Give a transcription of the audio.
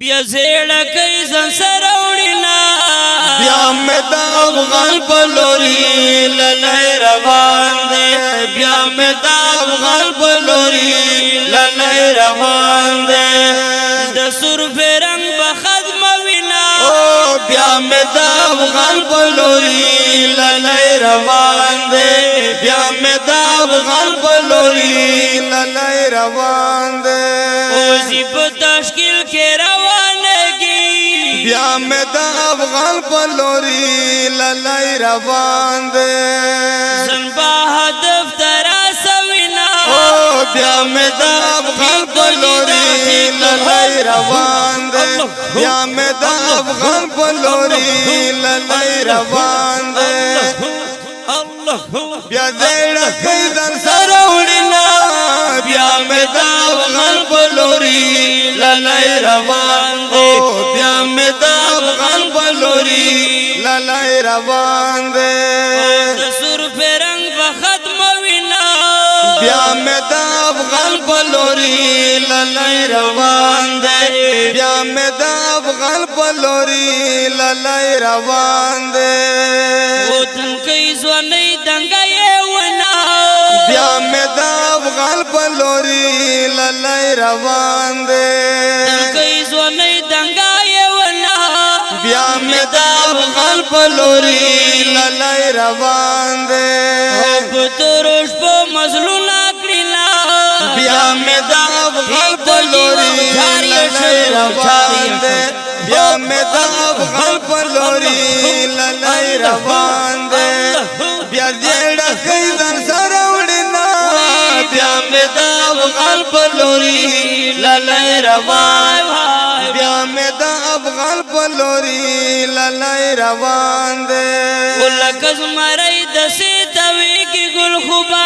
بیا زیړه کوي ځان سره وړینا بیا مې د افغان په لوري للی روان دی بیا مې د افغان په لوري للی روان دی د سرفې رنګ به ختموینا بیا مې د افغان په لوري للی روان دی بیا مې د افغان په لوري للی روان دی اوزی په تشکیل کې روانګي بیا مې د افغان په لوري للی روان دی زن با هدف تر اسوینا بیا مې د افغان په لوري للی روان دی بیا مې د افغان په لوري للی روان دی بیا زیړه کوي ځان سره وړینا بیا مې د افغان په لوري للی روان دی بیا مې د افغان په لوري للی روان دی د سرفې رنګ به ختموینا بیا مې د افغان په لوري للی روان دی بیا مې د افغان په لوري للی روان دی وطن کې ځواني دنګې ونا بیا مې د افغان په لوري للی روان دی کې ځواني دنګې ونا بیا مې د افغان په لوري للی روان دی په تروش په مظلوم کړیلا بیا مې د افغان په لوري للی روان دی بیا مې د افغان په لوري للی روان دی بیا زیړه کوي ځان سره وړینا بیا مې د افغان په لوري للی روان بیا مې د افغان په لوري للی روان دی ولکه زمری د سیتوي کې ګل خوبا